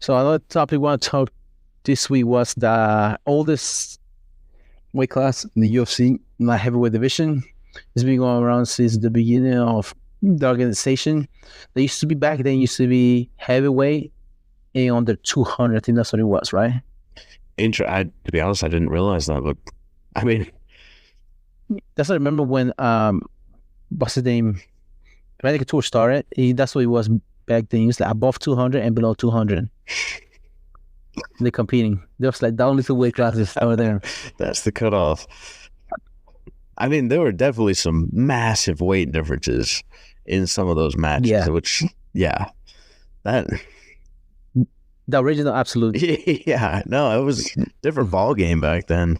So another topic we want to talk this week was the oldest weight class in the UFC, Light Heavyweight division. It's been going around since the beginning of the organization. They used to be back then, used to be heavyweight and under 200. I think that's what it was, right? To be honest, I didn't realize that, but I mean, that's what I remember when what's his name? Medical Tour started. That's what it was back then. It was like above 200 and below 200. They're competing. There was like down little weight classes over there. That's the cutoff. I mean, there were definitely some massive weight differences in some of those matches. Yeah. The original, absolutely. Yeah, no, it was a different ball game back then.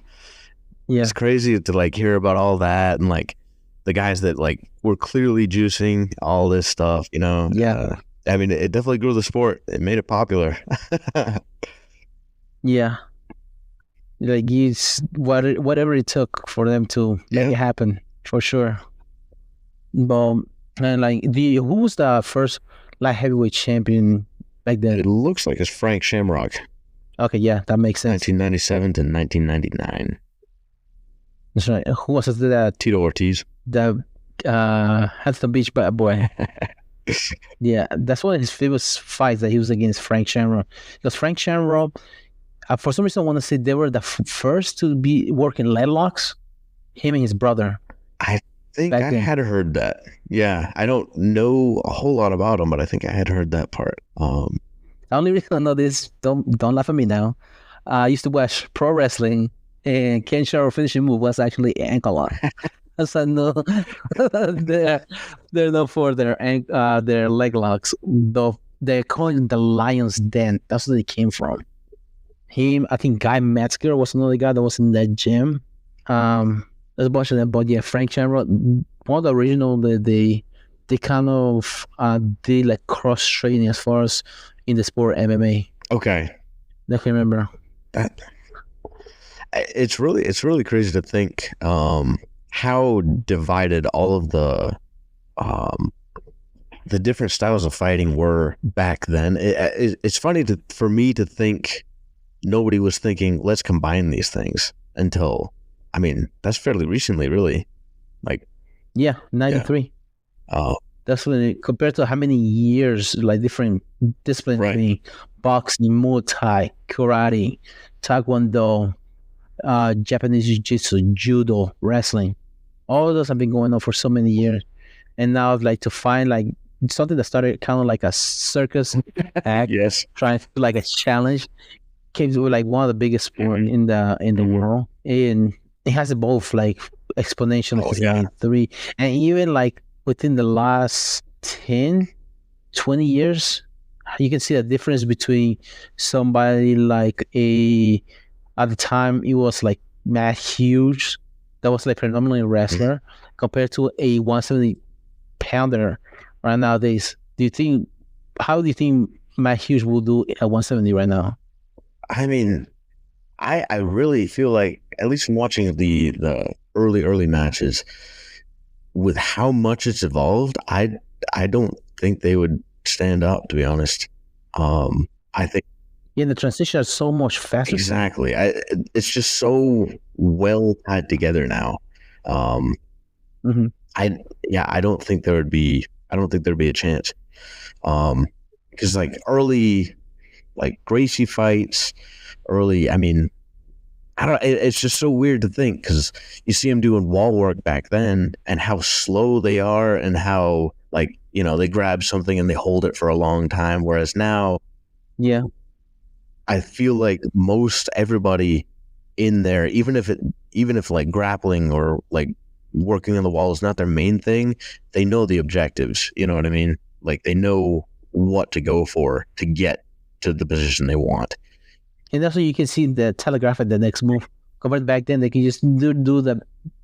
Yeah, it's crazy to like hear about all that and like the guys that like were clearly juicing all this stuff. Yeah. I mean, it definitely grew the sport. It made it popular. Yeah. Like whatever it took for them to make it happen, for sure. But and like who was the first light heavyweight champion back then? It looks like it's Frank Shamrock. Okay, yeah, that makes sense. 1997 to 1999. That's right. Who was that? Tito Ortiz. The Hampton Beach bad boy. Yeah, that's one of his famous fights that he was against Frank Shamrock. Because Frank Shamrock, for some reason, I want to say they were the first to be working leg locks. Him and his brother. I think I had heard that. Yeah, I don't know a whole lot about him, but I think I had heard that part. The only reason I know this, don't laugh at me now. I used to watch pro wrestling, and Ken Shamrock's finishing move was actually ankle lock. So no, they're known for their leg locks. Though they're calling the Lion's Den. That's where they came from. Him, I think Guy Metzger was another guy that was in that gym. There's a bunch of them, but yeah, Frank Shamrock, one of the original. They kind of did like cross training as far as in the sport MMA. Okay, Definitely remember that. It's really crazy to think how divided all of the different styles of fighting were back then. It's funny for me to think nobody was thinking let's combine these things until, I mean, that's fairly recently, really. Like, yeah, 93. Oh, that's when compared to how many years, like different disciplines, right. Being boxing, Muay Thai, karate, taekwondo, Japanese jiu-jitsu, judo, wrestling. All of those have been going on for so many years. And now like to find like something that started kind of like a circus act, yes, trying to like a challenge, came to like one of the biggest sports in the world. And it has evolved like exponentially. 3. And even like within the last 10, 20 years, you can see a difference between somebody like at the time it was like Matt Hughes, that was like predominantly a wrestler, compared to a 170 pounder right nowadays. How do you think Matt Hughes will do at 170 right now? I mean, I really feel like, at least from watching the early matches, with how much it's evolved, I don't think they would stand up, to be honest. I think the transition is so much faster. Exactly. It's just so well tied together now. I don't think there'd be a chance. Because like early, like Gracie fights, I mean, it's just so weird to think, because you see them doing wall work back then and how slow they are and how, like, they grab something and they hold it for a long time. Whereas now, yeah, I feel like most everybody in there, even if like grappling or like working on the wall is not their main thing, they know the objectives. You know what I mean? Like they know what to go for to get to the position they want. And that's why you can see the telegraph at the next move. Compared back then, they can just do the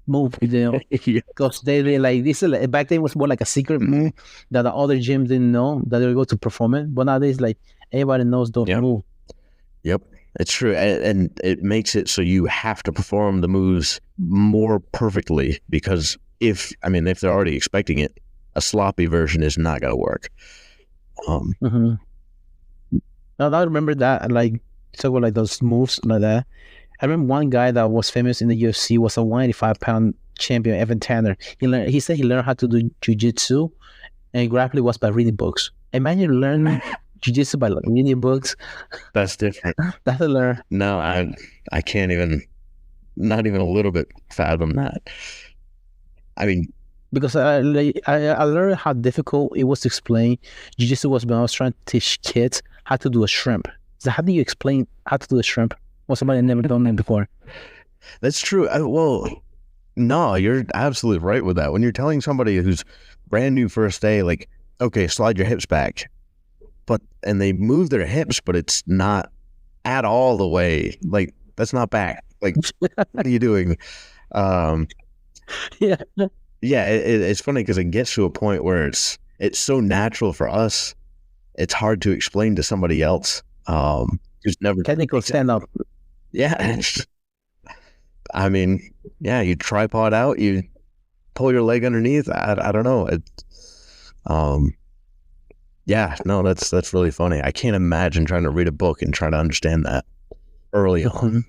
move, because they like this. Back then, it was more like a secret move that the other gyms didn't know that they were able to perform it. But nowadays, like everybody knows those moves. Yep, it's true, and it makes it so you have to perform the moves more perfectly, because if they're already expecting it, a sloppy version is not going to work. No, I remember that. Like, talk about like those moves like that. I remember one guy that was famous in the UFC was a 185-pound champion, Evan Tanner. He said he learned how to do jiu-jitsu and grappling was by reading books. Imagine learning jiu-jitsu by like, reading books. That's different. That's a learn. No, I can't even, not even a little bit fathom that. I mean, because I learned how difficult it was to explain jiu-jitsu was when I was trying to teach kids how to do a shrimp. So how do you explain how to do a shrimp? Well, somebody never done that before. That's true. Well, no, you're absolutely right with that. When you're telling somebody who's brand new first day, like, okay, slide your hips back, and they move their hips, but it's not at all the way. Like, that's not back. Like, what are you doing? Yeah. Yeah, it's funny because it gets to a point where it's so natural for us, it's hard to explain to somebody else who's never technical stand up. Yeah, I mean, yeah, you tripod out, you pull your leg underneath. I don't know. Yeah, no, that's really funny. I can't imagine trying to read a book and try to understand that early on.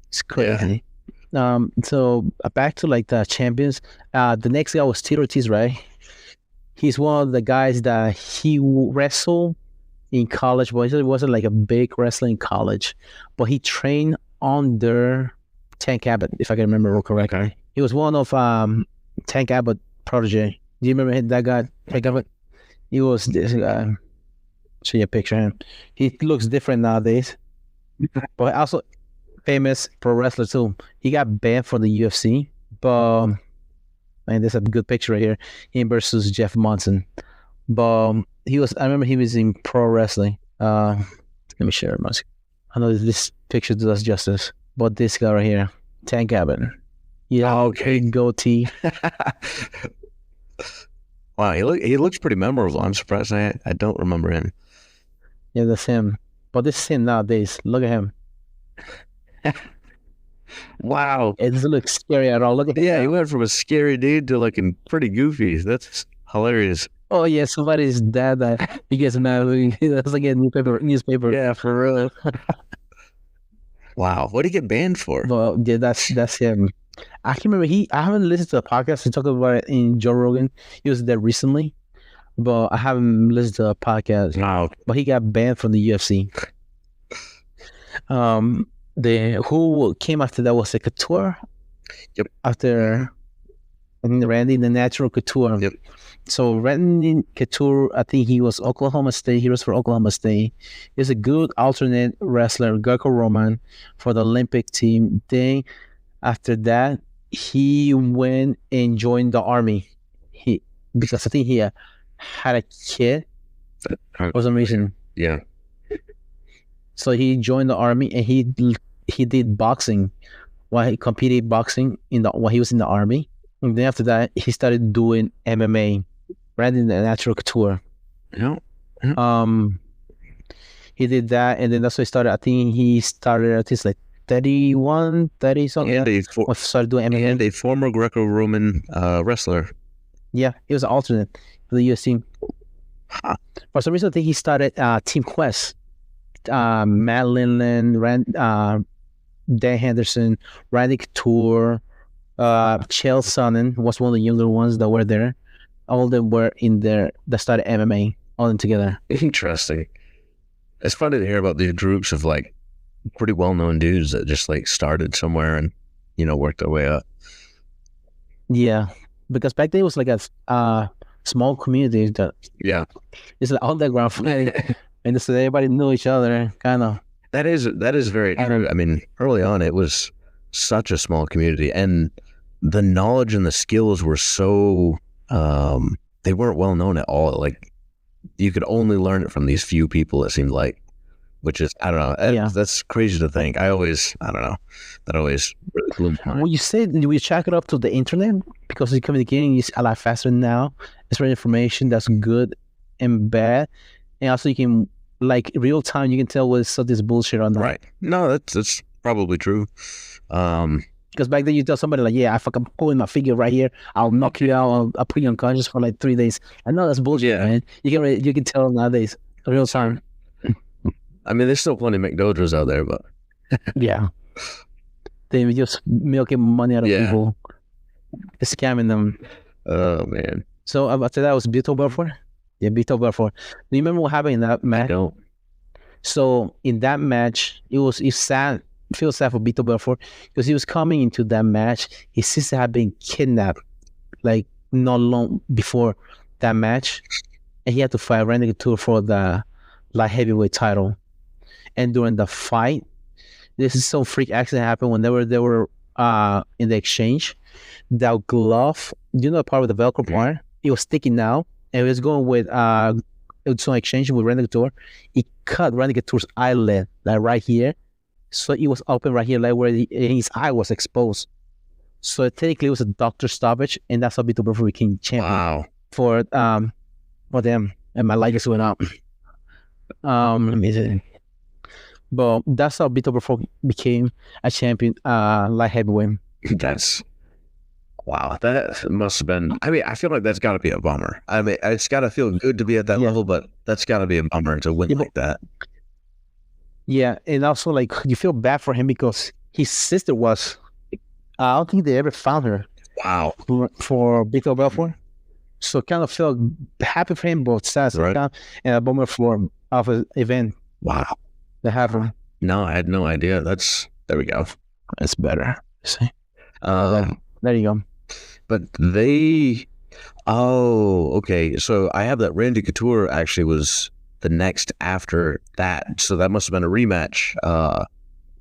It's crazy. Yeah. So back to like the champions. The next guy was Tito Ortiz, right? He's one of the guys that he wrestled in college, but it wasn't like a big wrestling in college. But he trained under Tank Abbott, if I can remember correctly. Okay. He was one of Tank Abbott protege. Do you remember that guy, Tank Abbott? He was this guy. Show you a picture of him. He looks different nowadays, but also famous pro wrestler too. He got banned for the UFC, but man, there's a good picture right here. Him versus Jeff Monson. But he was. I remember he was in pro wrestling. Let me share it. I know this picture does justice, but this guy right here, Tank Abbott. Yeah, okay, goatee. Wow, he looks pretty memorable. I'm surprised I don't remember him. Yeah, that's him. But this is him nowadays. Look at him. Wow. It doesn't look scary at all. Look at him. Yeah, he went from a scary dude to looking pretty goofy. That's hilarious. Oh yeah, somebody's dad that he gets mad. That's like a newspaper. Yeah, for real. Wow, what did he get banned for? Well, yeah, that's him. I can remember I haven't listened to a podcast. He talked about it in Joe Rogan. He was there recently, but I haven't listened to a podcast. Wow. But he got banned from the UFC. Who came after that was a Couture. Yep. After Randy the Natural Couture. Yep. So Randy Couture, I think he was Oklahoma State. He was for Oklahoma State. He was a good alternate wrestler, Greco-Roman, for the Olympic team. Then after that, he went and joined the army. Because I think he had a kid for some reason. Yeah. So he joined the army and he did boxing while he competed boxing while he was in the army. And then after that, he started doing MMA, Randy the Natural Couture. Yeah. He did that, and then that's what he started. I think he started at least like 31, 30 something. And started doing MMA. And a former Greco-Roman wrestler. Yeah, he was an alternate for the UFC. Huh. For some reason, I think he started Team Quest. Matt Lindland, Dan Henderson, Randy Couture, Chael Sonnen was one of the younger ones that were there. All of them were in there that started MMA, all of them together. Interesting. It's funny to hear about these groups of like pretty well-known dudes that just like started somewhere and, worked their way up. Yeah, because back then it was like a small community that it's like underground fighting, and so everybody knew each other, kind of. That is very true. I mean, early on it was such a small community, and the knowledge and the skills were so they weren't well known at all. Like you could only learn it from these few people, it seemed like, which is, I don't know. That's crazy to think. I don't know. That always really blew my mind. Well, you said we check it up to the internet because the communicating is a lot faster now. It's for information that's good and bad, and also you can like real time. You can tell what's this bullshit on that. Right. No, that's probably true. Because back then you tell somebody like, yeah, I fucking pulling my finger right here, I'll knock you out, I'll put you unconscious for like 3 days. I know that's bullshit, man. You can tell nowadays, real time. I mean, there's still plenty of McDojos out there, but Yeah. They were just milking money out of people, scamming them. Oh man. So after that was Vitor Belfort. Yeah, Vitor Belfort. Do you remember what happened in that I match? don't. So in that match, it's sad. Feel sad for Vitor Belfort because he was coming into that match. His sister had been kidnapped, like not long before that match, and he had to fight Randy Couture for the light heavyweight title. And during the fight, this is some freak accident happened when they were in the exchange. That glove, you know, the part with the Velcro part, it was sticking out, and it was going with some exchange with Randy Couture. It cut Randy Couture's eyelid, like right here. So it was open right here, like where his eye was exposed. So technically, it was a doctor stoppage, and that's how Vitor Belfort became champion. Wow. For them, and my light just went up. Amazing. But that's how Vitor Belfort became a champion, light heavyweight. That's wow. That must have been. I mean, I feel like that's got to be a bummer. I mean, it's got to feel good to be at that level, but that's got to be a bummer to win like that. Yeah, and also like you feel bad for him because his sister was. I don't think they ever found her. Wow. For Vitor Belfort, so kind of felt happy for him, but sad and a bummer for of an event. Wow. That happened. No, I had no idea. There we go. That's better. See. There you go. But okay. So I have that Randy Couture actually was the next after that. So that must have been a rematch.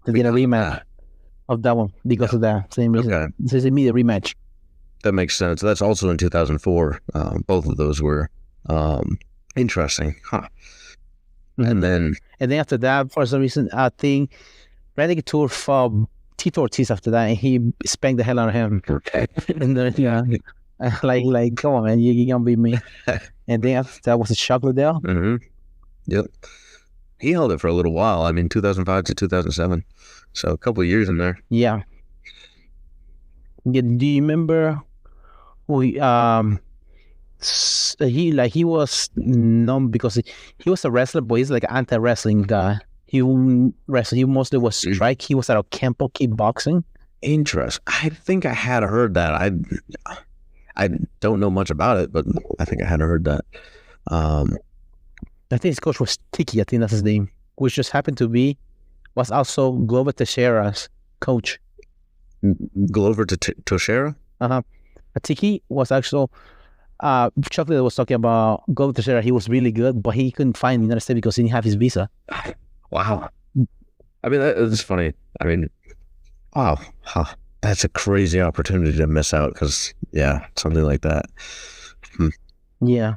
They did a rematch of that one because of that same reason. Okay. This is immediate rematch. That makes sense. That's also in 2004. Both of those were interesting. Huh. And then after that, for some reason, I think Randy Couture fought Tito Ortiz after that, and he spanked the hell out of him. Okay. And then, like, come on, man, you gonna beat me. And then after that was a Chuck Liddell. Mm-hmm. Yep. He held it for a little while. I mean, 2005 to 2007. So a couple of years in there. Yeah. Do you remember who he was known because he was a wrestler, but he's like an anti-wrestling guy. He mostly was strike. He was at a Kempo kickboxing. Interesting. I think I had heard that. I don't know much about it, but I think I had heard that. I think his coach was Tiki. I think that's his name, which just happened to was also Glover Teixeira's coach. Glover Teixeira? Tiki was actually Chocolate was talking about Glover Teixeira. He was really good, but he couldn't find the United States because he didn't have his visa. Wow. I mean, that's funny. I mean, wow. Huh. That's a crazy opportunity to miss out because, yeah, something like that. Yeah.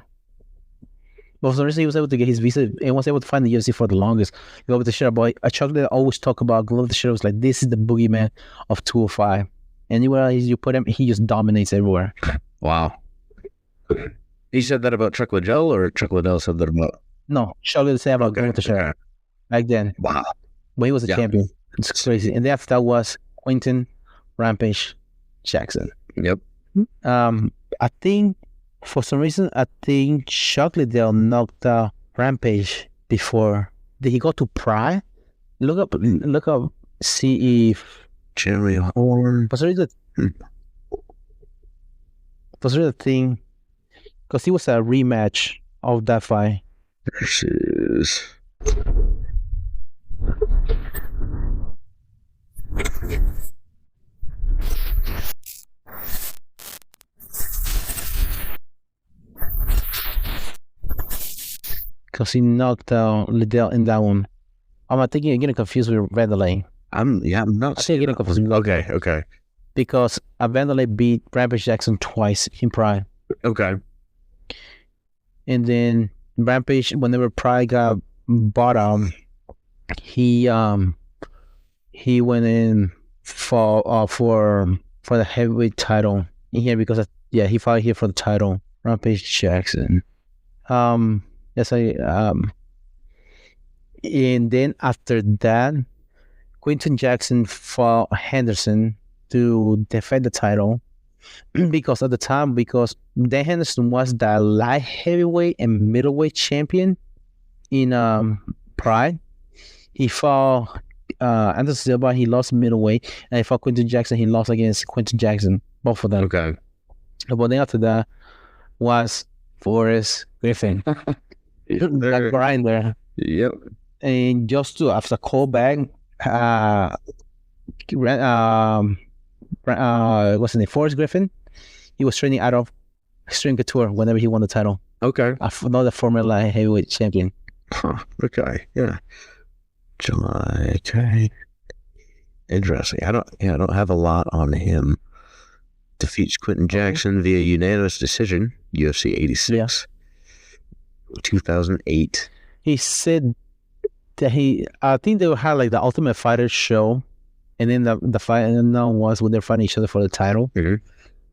But for some reason, he was able to get his visa and was able to find the UFC for the longest. Glover Teixeira, but Chocolate always talk about Glover Teixeira was like, this is the boogeyman of 205. Anywhere you put him, he just dominates everywhere. Wow. He said that about Chuck Liddell, or Chuck Liddell said that about... No, Chocolate said about Glover Teixeira. Back then. Wow. When he was a champion. It's crazy. And then after that was Quinton Rampage Jackson. Yep. I think, for some reason, Chuck Liddell knocked out Rampage before. Did he go to Pride? Look up, see if... Jerry Horn. For some reason, thing, because it was a rematch of that fight. Versus... Because he knocked out Liddell in that one. I'm thinking you're getting confused with Vanderlei. I'm not. I think you're getting confused. Okay. Because Vanderlei beat Rampage Jackson twice in Pride. Okay. And then Rampage, whenever Pride got bought out, he went in for the heavyweight title in here because he fought here for the title. Rampage Jackson. And then after that, Quinton Jackson fought Henderson to defend the title because at the time, Dan Henderson was the light heavyweight and middleweight champion in Pride, He fought Anderson Silva. He lost middleweight, and he fought Quinton Jackson. He lost against Quinton Jackson, both of them. Okay. But then after that was Forrest Griffin, that grinder. Yep. And just to after callback, what's his name? Forrest Griffin. He was training out of Extreme Couture whenever he won the title. Okay. Another former light heavyweight champion. Huh. Okay. Yeah. July. Okay. Interesting. I don't have a lot on him. Defeats Quinton Jackson via unanimous decision. UFC 86. 2008. He said that I think they had like the Ultimate Fighter show, and then the fight was when they're fighting each other for the title. Mm-hmm.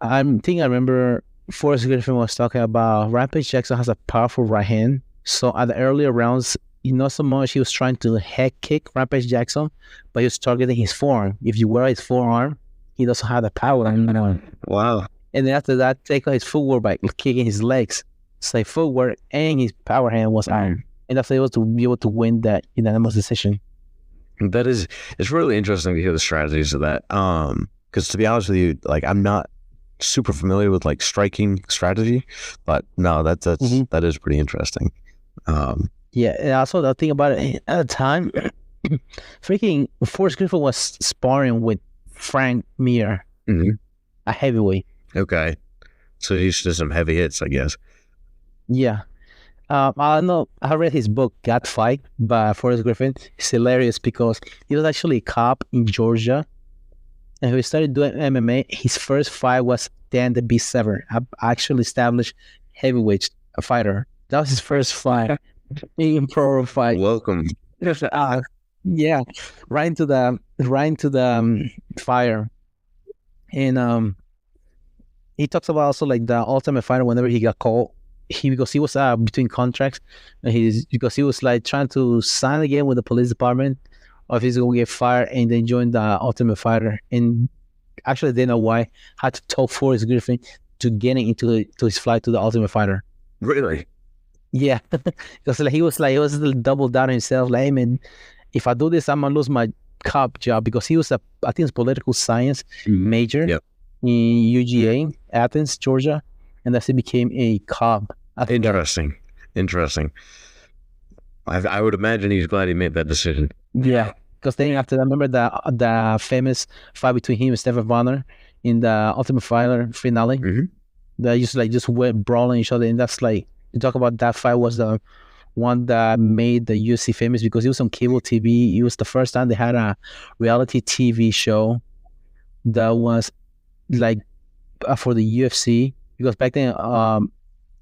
I remember Forrest Griffin was talking about Rampage Jackson has a powerful right hand. So at the earlier rounds, not so much he was trying to head kick Rampage Jackson, but he was targeting his forearm. If you wear his forearm, he doesn't have the power anymore. Wow. And then after that, take out his footwork by kicking his legs. So footwork and his power hand was iron. And that's able to be able to win that unanimous decision. It's really interesting to hear the strategies of that. Because to be honest with you, like I'm not super familiar with like striking strategy, but no, that is pretty interesting. Yeah, and also the thing about it at the time, freaking Forrest Griffin was sparring with Frank Mir, a heavyweight. Okay, so he's just some heavy hits, I guess. Yeah. I know I read his book "God Fight" by Forrest Griffin. It's hilarious because he was actually a cop in Georgia, and when he started doing MMA, his first fight was Dan the Beast Sever, actually established heavyweight fighter. That was his first fight in pro fight. Welcome. Yeah, right into the fire, and he talks about also like the Ultimate Fighter whenever he got called. Because he was between contracts, and because he was like trying to sign again with the police department, or if he's gonna get fired and then join the Ultimate Fighter. And actually, Dana White had to talk Forrest Griffin to getting into his flight to the Ultimate Fighter. Really? Yeah, because he was double down on himself. Like, hey man, if I do this, I'm gonna lose my cop job, because he was I think it's political science major in UGA, Athens, Georgia. And thus he became a cop. Interesting. I would imagine he's glad he made that decision. Yeah, because then after that, remember the famous fight between him and Stephen Bonner in the Ultimate Fighter finale? They used to just went brawling each other, and that's like, you talk about that fight was the one that made the UFC famous because it was on cable TV. It was the first time they had a reality TV show that was like for the UFC. Because back then,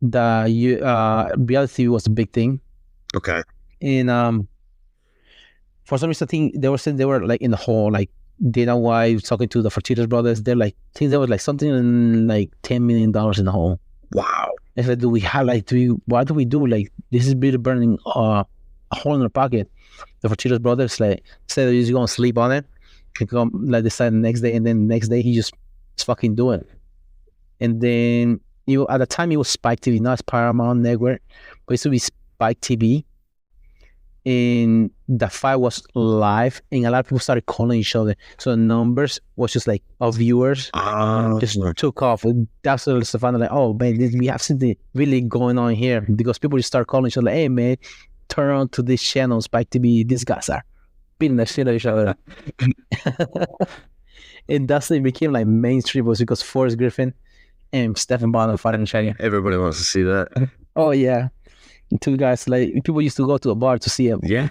the reality was a big thing. Okay. And for some reason, I think they were like in the hall, like Dana White was talking to the Fertitas brothers. They're like, I think there was like something like $10 million in the hall. Wow. They said, what do we do? Like, this is really burning a hole in our pocket. The Fertitas brothers like said he's going to sleep on it. He come like decide the next day, and then the next day he just fucking do it. And then at the time it was Spike TV, not Paramount Network, but it used to be Spike TV. And the fight was live, and a lot of people started calling each other. So the numbers was just like of viewers just took off. And that's what Stefano like, oh man, we have something really going on here, because people just start calling each other like, hey man, turn on to this channel, Spike TV. These guys are beating the shit out of each other. And that's it became like mainstream, was because Forrest Griffin and Stephen Bonner fighting each other. Everybody wants to see that. Oh yeah, two guys, like people used to go to a bar to see them. Yeah.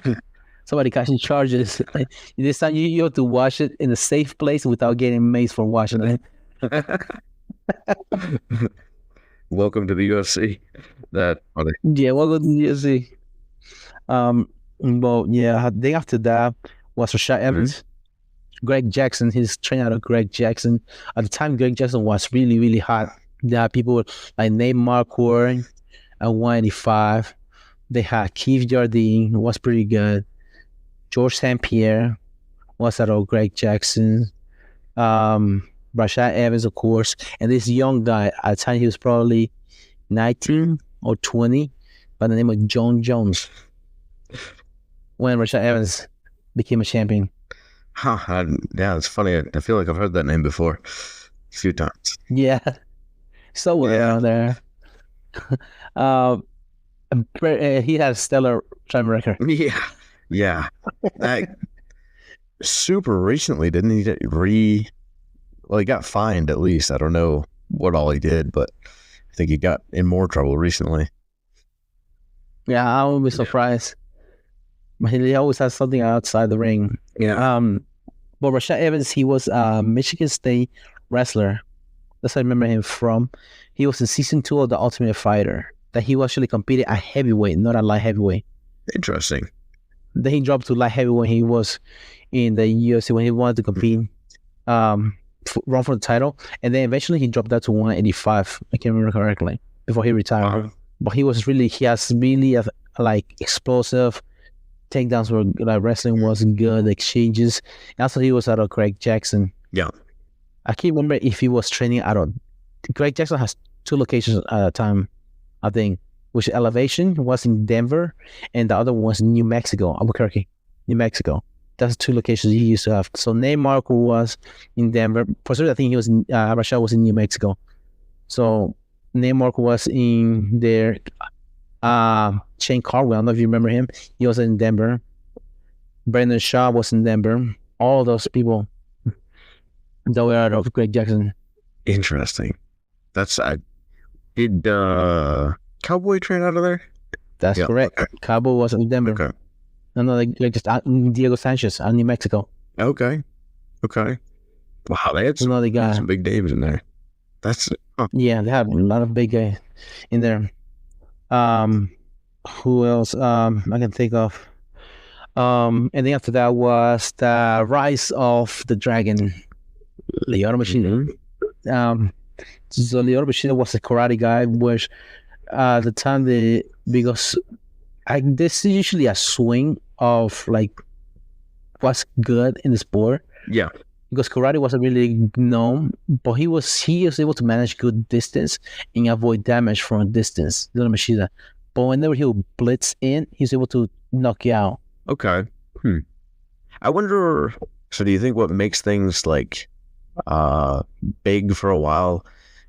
Somebody catching charges. Like, this time you have to watch it in a safe place without getting maced for watching it. Welcome to the UFC. Yeah, welcome to the UFC. Well, yeah. Day after that was Rashad Evans. Greg Jackson, he's trained out of Greg Jackson. At the time, Greg Jackson was really, really hot. There are people like Nate Marquardt at 185. They had Keith Jardine, was pretty good. George St. Pierre was out of Greg Jackson. Rashad Evans, of course. And this young guy, at the time he was probably 19 or 20, by the name of John Jones. When Rashad Evans became a champion. Huh. Yeah, it's funny. I feel like I've heard that name before a few times. Yeah, so well there. Um, he had a stellar time record. Yeah. Yeah. That super recently, didn't he well, he got fined at least. I don't know what all he did, but I think he got in more trouble recently. Yeah, I won't be surprised. He always has something outside the ring. Yeah. But Rashad Evans, he was a Michigan State wrestler. That's where I remember him from. He was in season 2 of The Ultimate Fighter. That he actually competed at heavyweight, not at light heavyweight. Interesting. Then he dropped to light heavyweight when he was in the UFC when he wanted to compete, run for the title, and then eventually he dropped that to 185. I can't remember correctly before he retired. But he has really like explosive takedowns where like wrestling was good, exchanges. And also he was out of Greg Jackson. Yeah. I can't remember if he was training out of Greg Jackson has 2 locations at a time, I think, which Elevation was in Denver and the other one was in New Mexico, Albuquerque, New Mexico. That's 2 locations he used to have. So Nate Marco was in Denver. For sure, I think he was Rashad was in New Mexico. So Nate Marco was in there. Shane Carwell, I don't know if you remember him. He was in Denver. Brandon Shaw was in Denver. All those people that were out of Greg Jackson. Interesting. Did Cowboy train out of there? That's correct. Okay. Cowboy was in Denver. Okay. No, like just Diego Sanchez out New Mexico. Okay. Wow, they had some big names in there. Yeah, they have a lot of big guys in there. Who else? I can think of. And then after that was the Rise of the Dragon, Lyoto Machida. So Lyoto Machida was a karate guy, which at the time because this is usually a swing of like what's good in the sport. Yeah. Because karate wasn't really known, but he was able to manage good distance and avoid damage from a distance. Lyoto Machida. But whenever he would blitz in, he was able to knock you out. Okay. I wonder. So, do you think what makes things like big for a while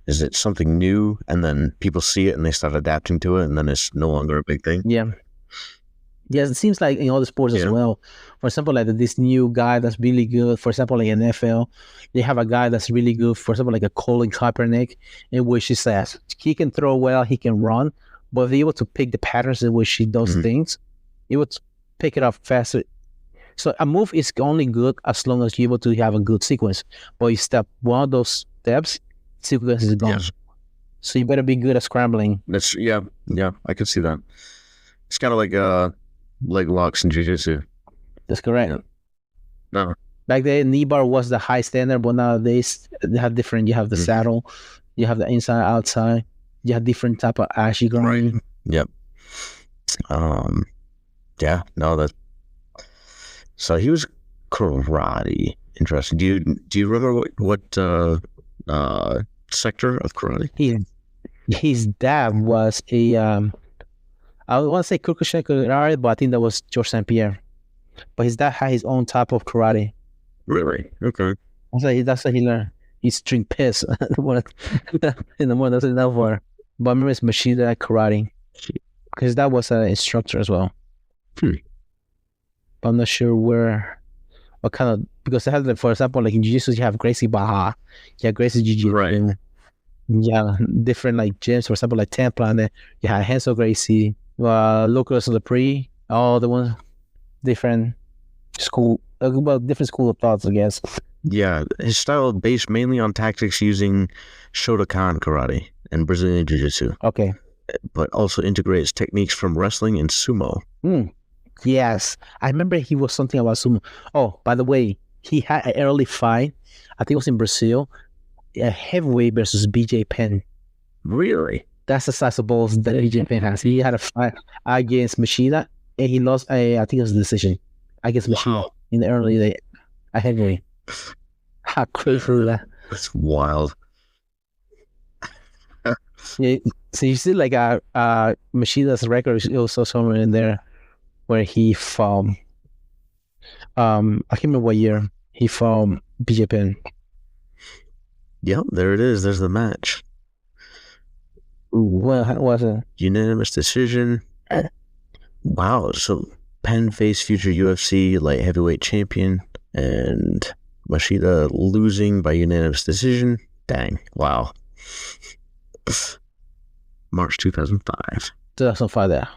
is it something new, and then people see it and they start adapting to it, and then it's no longer a big thing? Yeah. Yes, it seems like in all the sports as well. For example, like this new guy that's really good. For example, like in NFL, they have a guy that's really good. For example, like a Colin Kaepernick, in which he says he can throw well, he can run, but if he's able to pick the patterns in which he does things, he would pick it up faster. So a move is only good as long as you're able to have a good sequence. But you step one of those steps, sequence is gone. Yes. So you better be good at scrambling. That's yeah, I can see that. It's kind of like leg locks in jiu-jitsu. That's correct. Yeah. No. Back then, knee bar was the high standard, but nowadays they have different. You have the saddle, you have the inside, outside. You have different type of ashy grind. Right. Yep. Yeah. No. That. So he was karate. Interesting. Do you remember what sector of karate? His dad was a I want to say Kyokushin karate, but I think that was George St. Pierre. But his dad had his own type of karate. Really? Okay. That's what he learned. He's drink piss in the morning. That's enough for. But I remember it's Machida karate because that was an instructor as well. But I'm not sure what kind of, because they have, for example, like in Jiu-Jitsu, you have Gracie Baja, you have Gracie Jiu-Jitsu. Right. Yeah, different like gyms, for example, like Temple, and then you have Hansel Gracie, Lucas Lepre, all the ones, different school of thoughts, I guess. Yeah, his style based mainly on tactics using Shotokan karate and Brazilian Jiu-Jitsu. Okay. But also integrates techniques from wrestling and sumo. Yes. I remember he was something about sumo. Oh, by the way, he had an early fight. I think it was in Brazil. A heavyweight versus BJ Penn. Really? That's the size of balls that BJ Penn has. He had a fight against Machida, and he lost, I think it was a decision against Machida in the early day. A heavyweight. How crazy that. That's wild. Yeah, so you see, like Machida's record is also somewhere in there where he fought I can't remember what year he fought BJ Penn. Yep, there it is. There's the match. Well, how was it? Unanimous decision. Wow. So Penn faced future UFC light heavyweight champion, and Machida losing by unanimous decision. Dang. Wow. March 2005. 2005 there.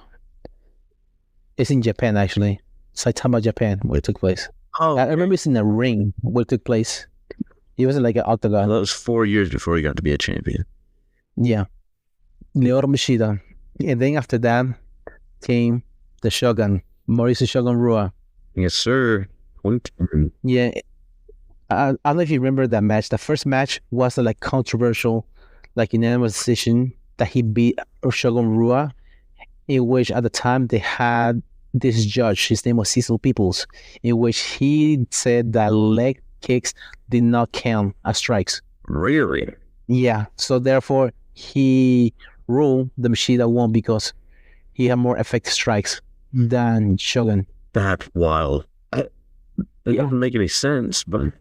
It's in Japan, actually. Saitama, Japan, where it took place. Oh, I remember it's in a ring where it took place. It wasn't like an octagon. that was 4 years before he got to be a champion. Yeah. Lyoto Machida. And then after that came the Shogun, Mauricio Shogun Rua. Yes, sir. Yeah. I don't know if you remember that match. The first match was like controversial, like unanimous decision that he beat Shogun Rua, in which at the time they had this judge, his name was Cecil Peoples, in which he said that leg kicks did not count as strikes. Really? Yeah. So therefore he ruled the Machida won because he had more effective strikes than Shogun. That's wild. It doesn't make any sense, but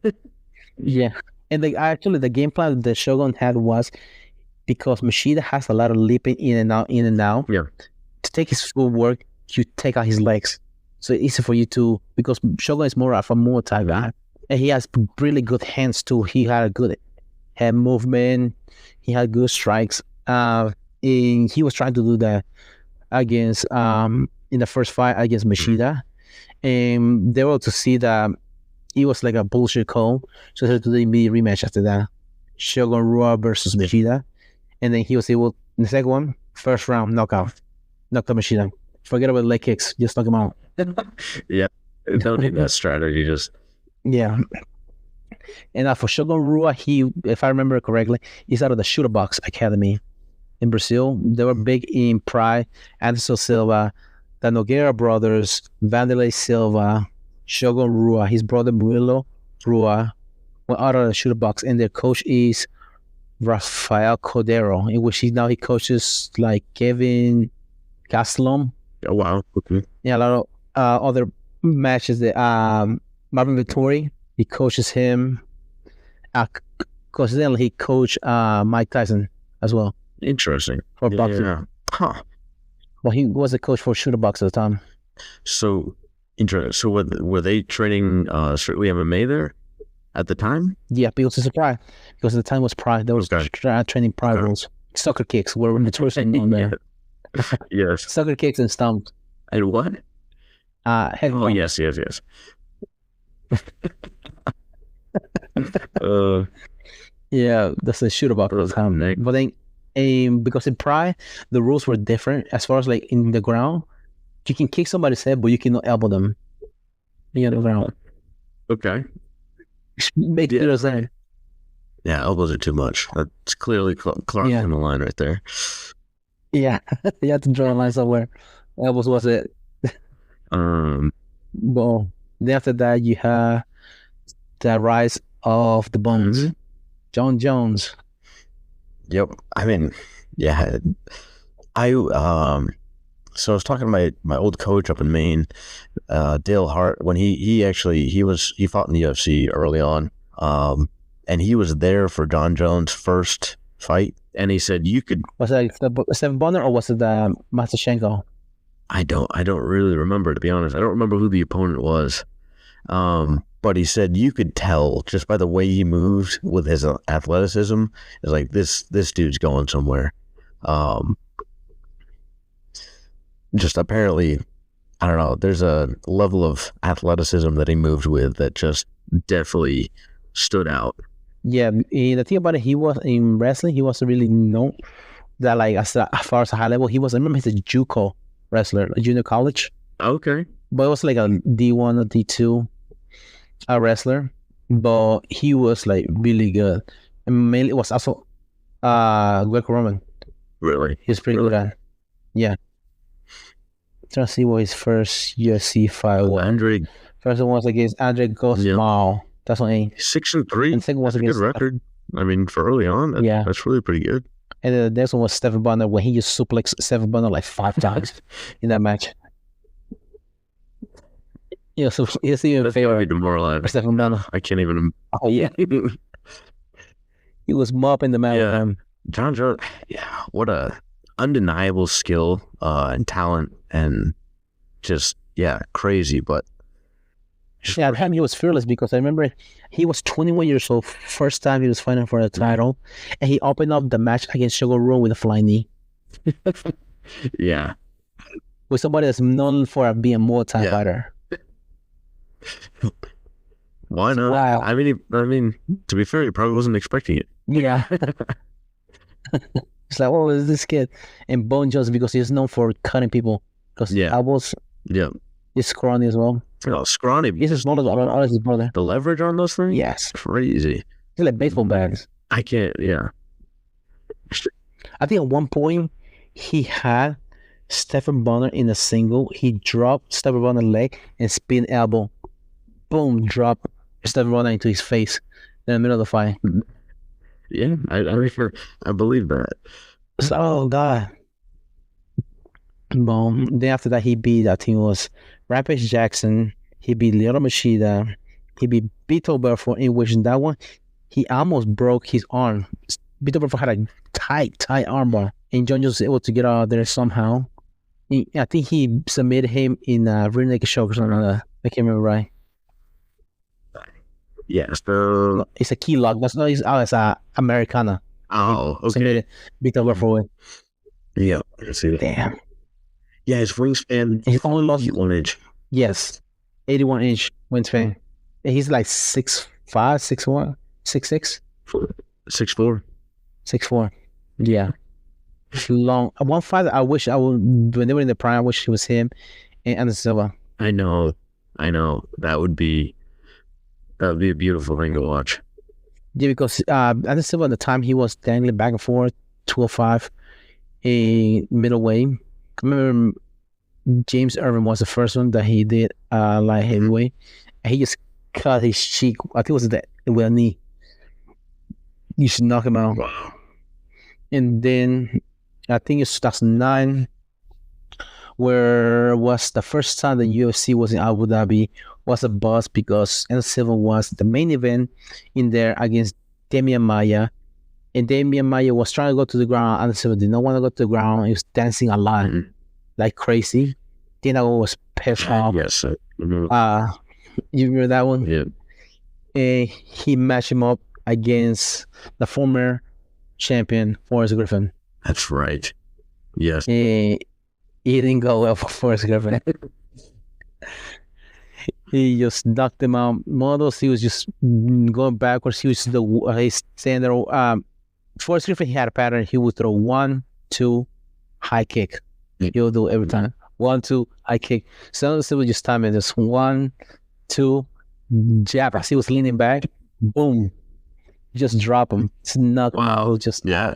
yeah. And actually the game plan the Shogun had was because Machida has a lot of leaping in and out. Yeah. To take his footwork, you take out his legs. So it's easy for you to, because Shogun is more of a Muay Thai guy. And he has really good hands too. He had a good head movement. He had good strikes. And he was trying to do that against in the first fight against Machida. And they were to see that it was like a bullshit call. So there to be a rematch after that. Shogun Rua versus Machida. And then he was able, in the second one, first round knockout. Knocked out Machida. Forget about leg kicks. Just knock him out. Yeah. Don't need that strategy. Just yeah. And for Shogun Rua, he, if I remember correctly, he's out of the Shooter Box Academy in Brazil. They were big in Pride, Anderson Silva, the Nogueira brothers, Vanderlei Silva, Shogun Rua, his brother Murilo Rua, were out of the Shooter Box, and their coach is Rafael Cordero, in which he coaches like Kevin Gastelum. oh wow. Okay. Yeah, a lot of other matches that Marvin Vittori, he coaches him. Coincidentally, he coached Mike Tyson as well. Interesting. For boxing. Yeah. Huh. Well, he was a coach for Shooter Box at the time. So interesting. So were they training strictly MMA there at the time? Yeah, because it's a Pride. Because at the time was Pride. There was training Pride rules. Soccer kicks were notorious on there. Yes. Soccer kicks and stomps. And what? Head Oh bump. yes. Yeah, that's a Shooter Box at the time. But then, because in Pride, the rules were different as far as like in the ground. You can kick somebody's head, but you cannot elbow them. You know, the ground. Okay. Make it the same. Yeah, elbows are too much. That's clearly crossing the line right there. Yeah, you have to draw a line somewhere. Elbows was it. Well, then after that, you have the rise of the Bones. John Jones. Yep. I mean, yeah. So I was talking to my old coach up in Maine, Dale Hart, when he fought in the UFC early on. And he was there for John Jones' first fight. And he said, you could... Was it Stephen Bonner or was it Masashenko? I don't really remember, to be honest. I don't remember who the opponent was. But he said you could tell just by the way he moved with his athleticism. It's like, this dude's going somewhere. Just apparently, I don't know, there's a level of athleticism that he moved with that just definitely stood out. Yeah, the thing about it, he was in wrestling, he wasn't really known that like as far as a high level. I remember he's a JUCO wrestler, a junior college. Okay. But it was like a D1 or D2 wrestler. But he was like really good. And mainly it was also Greco-Roman. Really? He was pretty good at it. Yeah. Trying to see what his first UFC fight was. First one was against Andre Gosmal. That's on 6-3. And second was against good record. I mean, for early on, that's really pretty good. And the next one was Stephen Bonner, when he just suplexed Stephen Bonner like 5 times in that match. Yeah, so he's even That's favorite gotta be demoralizing. for Stephen Brown. I can't even. Oh yeah, he was mopping the mat with Yeah. him. John Jones, yeah, what a undeniable skill and talent, and just crazy. But just Yeah, at the time he was fearless because I remember he was 21 years old, first time he was fighting for the title, and he opened up the match against Sugar Ray with a flying knee. yeah, With somebody that's known for being a Muay Thai fighter. why not? Wow. I mean, to be fair, he probably wasn't expecting it. Yeah. It's like, oh, is this kid? And Bone Jones, because he's known for cutting people. Because elbows, he's scrawny as well. Oh, scrawny. He's as small as his brother. The leverage on those things? Yes. Crazy. He's like baseball bats. I can't, I think at one point, he had Stephen Bonner in a single. He dropped Stephen Bonner's leg and spin elbow. Boom, drop Stephen Bonner into his face in the middle of the fight. Yeah, I believe that. So, oh, God. Boom. Then after that, he beat, I think it was Rampage Jackson. He beat Lyoto Machida. He beat Beto Belfort, in which that one, he almost broke his arm. Beto Belfort had a tight armbar, and John Jones was able to get out of there somehow. I think he submitted him in a rear naked choke or something like that. I can't remember right. Yeah, so it's a key lock. That's not. It's a Americana. Oh, okay. Submitted Beto Belfort. Yeah, I can see that. Damn. Yeah, his wingspan. He only lost 1 inch. Yes, 81-inch wingspan. And he's like 6'5", 6'1", 6'6", 6'4". 6'4". Yeah, long. One fight I wish I would, when they were in the prime, I wish it was him and Anderson Silva. I know. That would be a beautiful thing to watch. Yeah, because Anderson Silva at the time he was dangling back and forth, 205, a middleweight. I remember James Irvin was the first one that he did light heavyweight, and he just cut his cheek. I think it was with a knee. You should knock him out. Wow. And then I think it's 2009, where was the first time the UFC was in Abu Dhabi, was a buzz because Anderson Silva was the main event in there against Damian Maia. And Damian Maia was trying to go to the ground. Anderson Silva did not want to go to the ground. He was dancing a lot, like crazy. Dana was pissed off. Yes. You remember that one? Yeah. And he matched him up against the former champion, Forrest Griffin. That's right. Yes. And he didn't go well for Forrest Griffin. He just knocked him out. Models, he was just going backwards. He was saying there. Forrest Griffin, he had a pattern. He would throw 1, 2, high kick. He'll do it every time. 1, 2, high kick. So it was just timing this 1, 2, jab. As he was leaning back, boom, just drop him. It's not just yeah.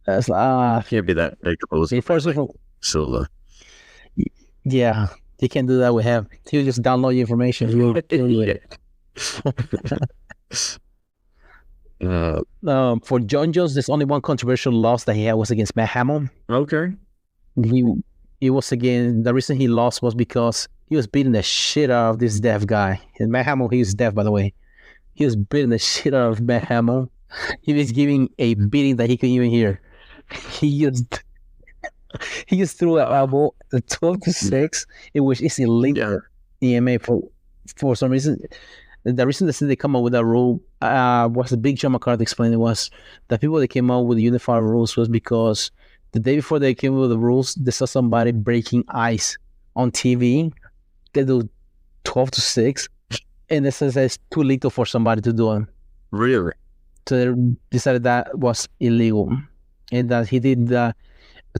That's like can't be that big close. Forrest Griffin, Silva. Yeah, he can't do that with him. He'll just download your information. He'll do it. For John Jones, there's only one controversial loss that he had was against Matt Hamill. Okay. It was again, the reason he lost was because he was beating the shit out of this deaf guy. And Matt Hamill, he was deaf, by the way. He was beating the shit out of Matt Hamill. He was giving a beating that he couldn't even hear. He just threw an elbow, 12-6, in which is illegal EMA for some reason. The reason they come up with that rule was the Big John McCarthy explained it was the people that came up with the unified rules was because the day before they came up with the rules, they saw somebody breaking ice on TV. They do 12-6, and they says it's too lethal for somebody to do it. Really? So they decided that was illegal, and that he did the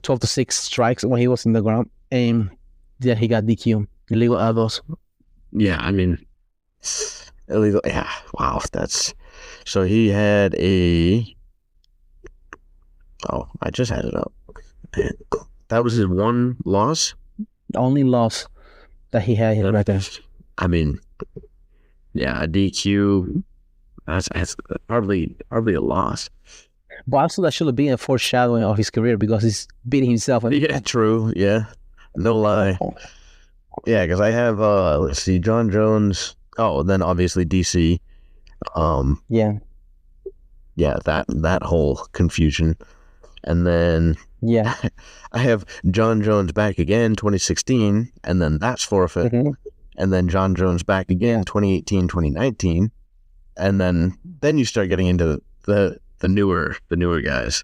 12-6 strikes when he was in the ground, and then he got DQ. Illegal elbows. Yeah, I mean, illegal. Yeah, wow. That's so he had a. Oh, I just had it up. That was his one loss. The only loss that he had right there. I mean, yeah, a DQ. That's hardly a loss. But also that should have been a foreshadowing of his career because he's beating himself. Yeah, true. Yeah, no lie. Yeah, because I have let's see, John Jones. Oh, then obviously DC. Yeah, Yeah, that whole confusion, and then yeah. I have John Jones back again, 2016, and then that's forfeit, Hmm. and then John Jones back again, Yeah. 2018, 2019, and then you start getting into the newer guys.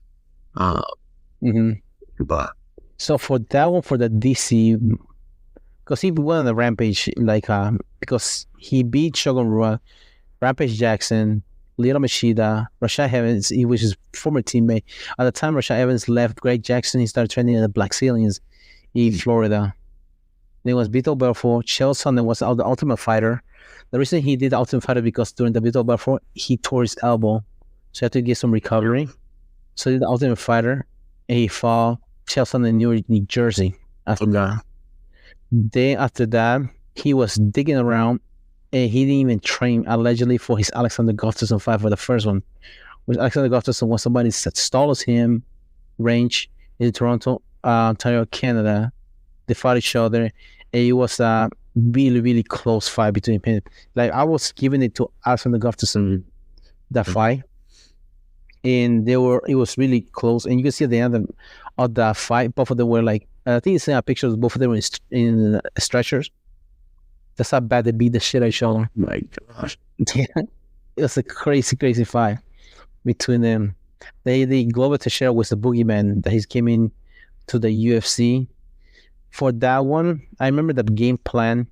Hmm. But So for that one, for the DC, because he went on the Rampage, like because he beat Shogun Rua, Rampage Jackson, Lito Machida, Rashad Evans, he was his former teammate. At the time Rashad Evans left Greg Jackson, he started training at the Black Zillions in Florida. Then it was Vito Belfort. Chael Sonnen was the Ultimate Fighter. The reason he did the Ultimate Fighter because during the Vito Belfort, he tore his elbow. So he had to get some recovery. So he did the Ultimate Fighter, and he fought Chael Sonnen in New Jersey after that. Then after that, he was digging around, and he didn't even train allegedly for his Alexander Gustafsson fight for the first one. Which Alexander Gustafsson was somebody that tall as him, range in Toronto, Ontario, Canada. They fought each other, and it was a really, really close fight between him. Like I was giving it to Alexander Gustafsson that fight, and it was really close. And you can see at the end of the fight, both of them were like, I think it's in a picture of both of them in stretchers. That's how bad they beat the shit out of each other. my gosh, Yeah, it was a crazy, crazy fight between them. The Glover Teixeira was the boogeyman that he came in to the UFC. For that one, I remember the game plan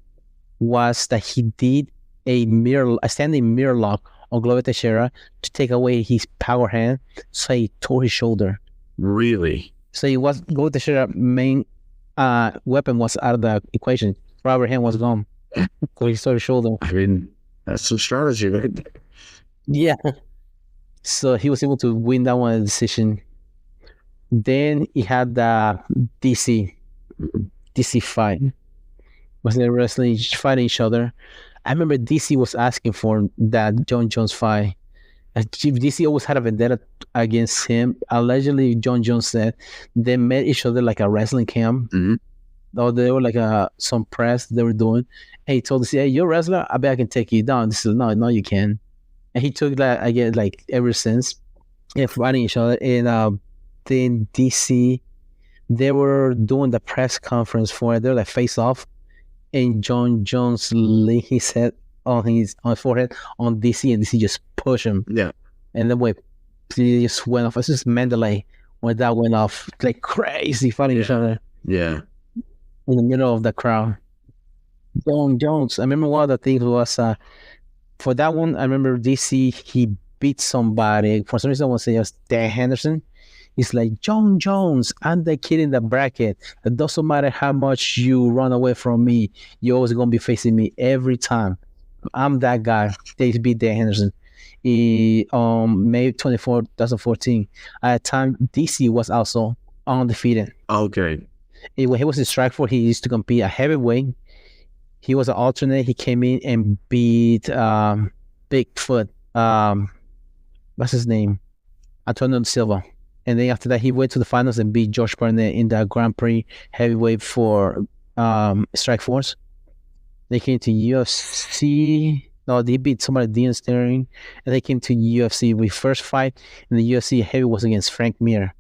was that he did a standing mirror lock on Glover Teixeira to take away his power hand, so he tore his shoulder. really? So it was Glover Teixeira's main weapon was out of the equation. Rubber hand was gone. So he tore his shoulder. I mean, that's some strategy, right? Yeah. So he was able to win that one decision. Then he had the DC fight. Was they wrestling, fighting each other? I remember DC was asking for that John Jones fight. DC always had a vendetta against him. Allegedly, John Jones said they met each other like a wrestling camp. Mhm. Or they were like some press they were doing. And he told us, "Hey, you're a wrestler. I bet I can take you down." This is no, you can. And he took that I get like ever since, yeah, fighting each other. And then DC, they were doing the press conference for it. They're like face off, and John Jones laid his head on his forehead on DC, and DC just pushed him. Yeah. And then he just went off. It's just Mandalay when that went off like crazy fighting each other Yeah. in the middle of the crowd. John Jones. I remember one of the things was for that one. I remember DC. He beat somebody for some reason. I want to say it was Dan Henderson. He's like, John Jones, I'm the kid in the bracket. It doesn't matter how much you run away from me, you're always gonna be facing me every time. I'm that guy. They beat Dan Henderson. May 24, 2014. At the time, DC was also undefeated. Okay. When he was in Strikeforce, he used to compete at heavyweight. He was an alternate. He came in and beat Bigfoot. What's his name? Antonio Silva. And then after that, he went to the finals and beat Josh Barnett in the Grand Prix heavyweight for Strikeforce. They came to UFC. No, they beat somebody, Dean Sterling, and they came to UFC. We first fight in the UFC heavy was against Frank Mir.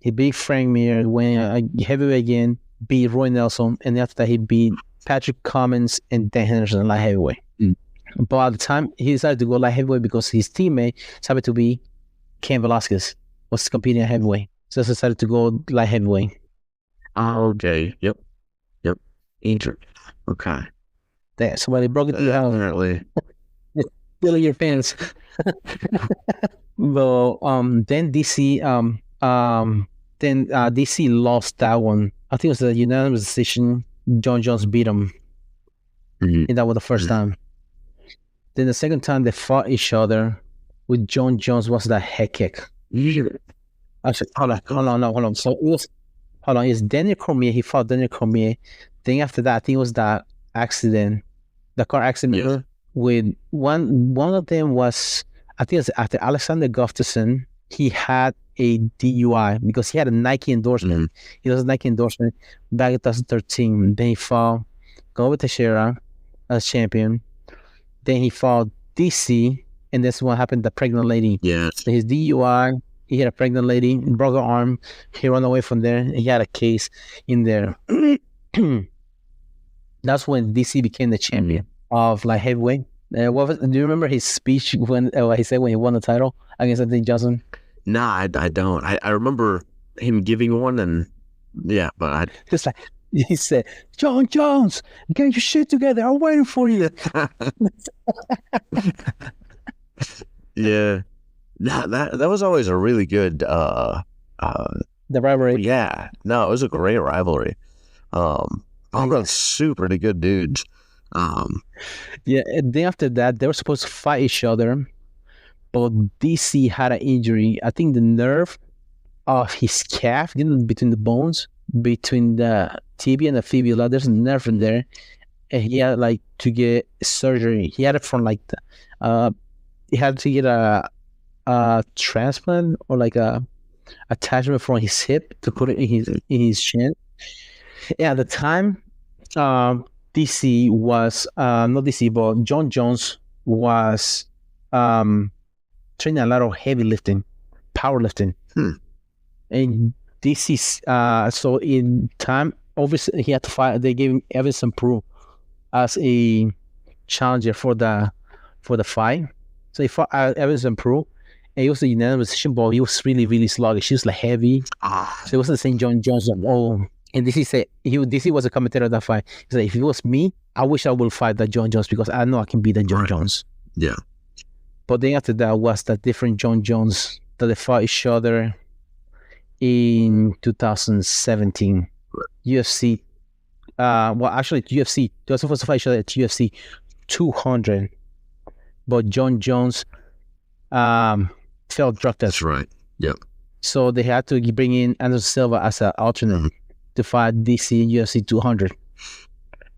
He beat Frank Mir, went heavyweight again, beat Roy Nelson, and after that he beat Patrick Cummins and Dan Henderson in light heavyweight. But at the time, he decided to go light heavyweight because his teammate happened to be Ken Velasquez, was competing at heavyweight. So he decided to go light heavyweight. Okay. Yep. Interesting. Okay. There, somebody broke it through the house. Apparently. Stealing your fans. Well, then DC, DC lost that one. I think it was a unanimous decision. John Jones beat him. Mhm. And that was the first time. Then the second time they fought each other with John Jones was that head kick. Actually, hold on. So it was, it's Daniel Cormier. He fought Daniel Cormier. Then after that, I think it was that accident, the car accident. Yes. With one of them was, I think it's after Alexander Gustafsson, he had a DUI because he had a Nike endorsement. He was a Nike endorsement back in 2013. Then he fought go with Teixeira as champion. Then he fought DC, and that's what happened. The pregnant lady. Yeah. So his DUI. He had a pregnant lady, broke her arm. He ran away from there. He had a case in there. That's when DC became the champion of light heavyweight. Do you remember his speech when he said when he won the title against Anthony Johnson? Nah, I don't. I remember him giving one, and yeah, but I just like he said, John Jones, get your shit together. I'm waiting for you. Yeah. That was always a really good the rivalry. Yeah. No, it was a great rivalry. Both super good dudes. Yeah, and then after that, they were supposed to fight each other, but DC had an injury. I think the nerve of his calf, between the bones, between the tibia and the fibula, there's a nerve in there, and he had to get surgery. He had it from he had to get a transplant or a attachment from his hip to put it in his chin. Yeah, at the time, DC was not DC, but John Jones was training a lot of heavy lifting, powerlifting, and DC. So in time, obviously he had to fight. They gave him Everson Prue as a challenger for the fight. So he fought Everson Prue. And he was a unanimous decision, but he was really, really sluggish. He was heavy. So it wasn't the same John Jones. And DC said, DC was a commentator of that fight. He said, if it was me, I wish I would fight that John Jones because I know I can beat that John Jones. Yeah. But then after that was that different John Jones that they fought each other in 2017. UFC. UFC. They were supposed to fight each other at UFC 200. But John Jones failed drug test. That's right. Yep. So they had to bring in Anderson Silva as an alternate to fight DC in UFC 200.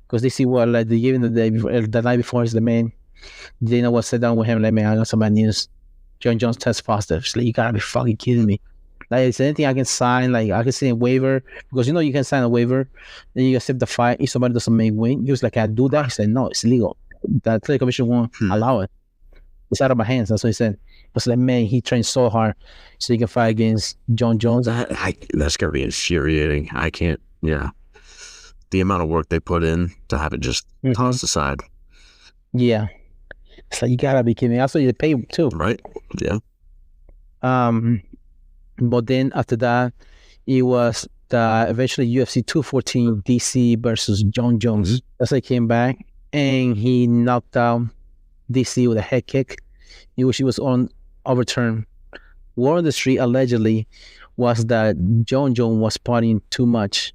Because DC was they gave him the night before he's the man. Dana was sat down with him man, I got some bad news. John Jones test positive. She's you gotta be fucking kidding me. Is there anything I can sign? I can sign a waiver because you can sign a waiver, then you accept the fight if somebody doesn't make win. He was like, I do that. He said, no, it's illegal. The athletic commission won't allow it. It's out of my hands. That's what he said. But man, he trained so hard so he can fight against John Jones. That's gonna be infuriating. I can't. Yeah, the amount of work they put in to have it just tossed aside. Yeah, it's you gotta be kidding me. Also, you pay too, right? Yeah. But then after that, it was eventually UFC 214 DC versus John Jones. That's how he came back and he knocked out DC with a head kick, in which he was on overturned. Word on the street allegedly was that John Jones was partying too much.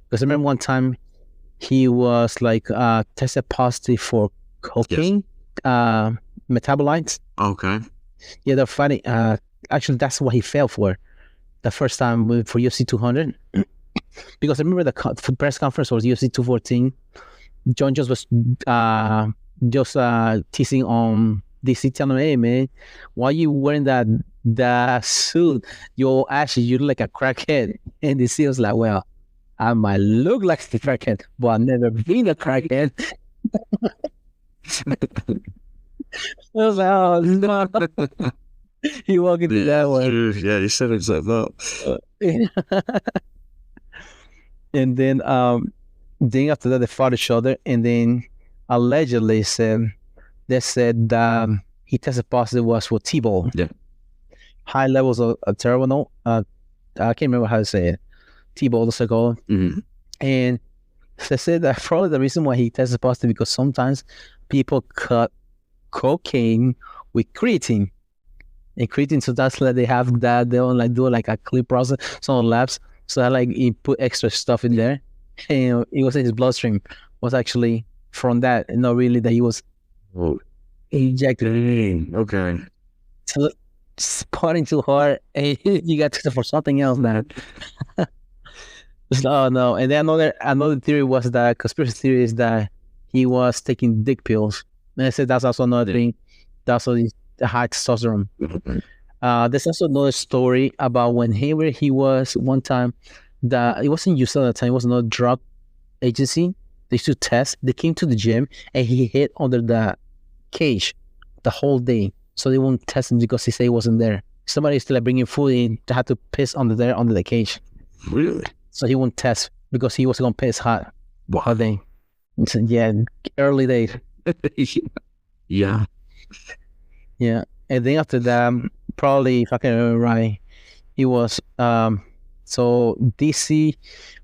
Because I remember one time he was tested positive for cocaine metabolites. Okay. Yeah, they're fighting. Actually, that's what he fell for the first time for UFC 200. Because I remember the press conference was UFC 214. John Jones was just teasing on DC, telling him, hey man, why you wearing that suit? You look like a crackhead. And DC was like, well, I might look like a crackhead, but I've never been a crackhead. I was like, oh no. He walked into that one. Yeah, he said it like that. And then after that they fought each other, and then allegedly they said he tested positive was for T-ball. Yeah. High levels of terrible. I can't remember how to say it. T-ball, the called. And they said that probably the reason why he tested positive because sometimes people cut cocaine with creatine. And creatine, so that's they have that. They don't do a clear process. Some labs, so he put extra stuff in there, and it was in his bloodstream. Was actually from that, and not really that he was injected. Okay. So partying too hard, and you got tested for something else, man. Oh no! And then another theory was that conspiracy theory is that he was taking dick pills. And I said that's also another thing. That's also the high testosterone. There's also another story about when he was one time that it wasn't UCL at the time. It was another drug agency They used to test. They came to the gym and he hid under the cage the whole day, so they won't test him because he said he wasn't there. Somebody used to like bring him food and to have to piss under the cage. Really? So he won't test because he was gonna piss hot. Wow. All day. So, yeah, early days. Yeah. Yeah, and then after that, probably if I can remember right, he was so DC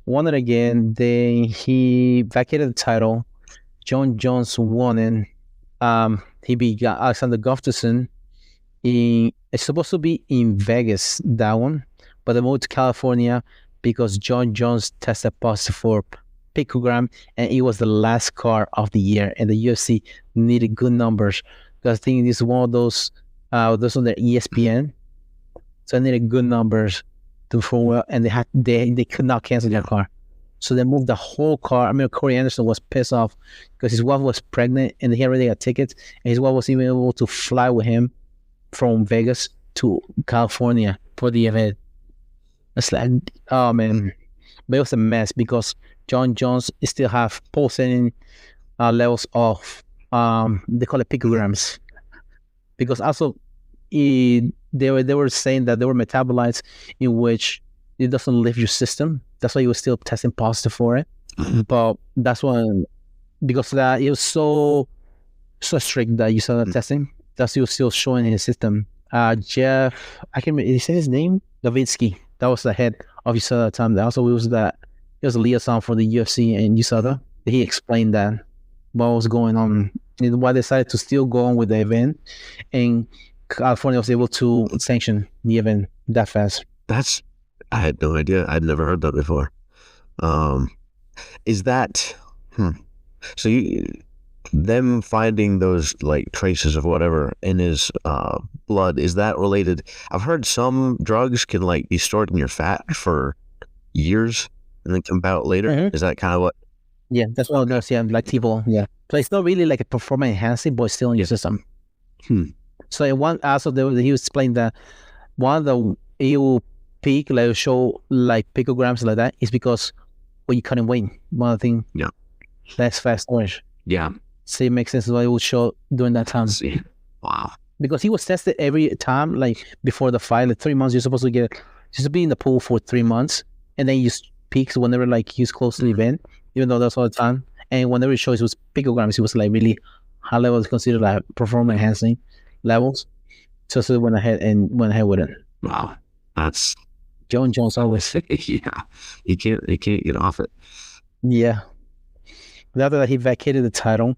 won it again. Then he vacated the title. John Jones won it. He beat Alexander Gustafsson. It's supposed to be in Vegas, that one, but they moved to California because John Jones tested positive for picogram, and it was the last card of the year, and the UFC needed good numbers because I think this is one of those on the ESPN, so I needed good numbers to perform well, and they could not cancel their card, so they moved the whole card. I mean, Corey Anderson was pissed off because his wife was pregnant and he already got tickets, and his wife was even able to fly with him from Vegas to California for the event. It's like, oh man, but it was a mess because John Jones still have pulsating levels of they call it picograms, because also they were saying that there were metabolites in which it doesn't leave your system. That's why he was still testing positive for it. But that's when, because of that, it was so strict that you saw that testing. That's he was still showing in his system. Jeff, I can remember, he said his name, Davitsky. That was the head of USADA at the time. That also was a liaison for the UFC and USADA. He explained that what was going on and why they decided to still go on with the event, and California was able to sanction the event that fast. I had no idea. I'd never heard that before. Is that so them finding those like traces of whatever in his blood, is that related? I've heard some drugs can like be stored in your fat for years and then come out later. Mm-hmm. Is that kind of what? Yeah, that's what it does. Yeah, like T-ball. Yeah, but it's not really like a performance enhancing, but it's still in your system. So one also he was explaining that one of the EU peak like show like picograms like that is because when you cut in weight, one thing. Yeah. Less fast storage. Yeah. So it makes sense why it would show during that time. Wow. Because he was tested every time, like before the fight, like 3 months. You're supposed to be in the pool for 3 months, and then you peaks whenever like he's close to the event, even though that's all the time. And whenever it shows it was picograms, it was like really high levels, considered like performance enhancing levels. So it went ahead with it. Wow, that's John Jones always. Yeah, he can't get off it. Yeah. After that, he vacated the title,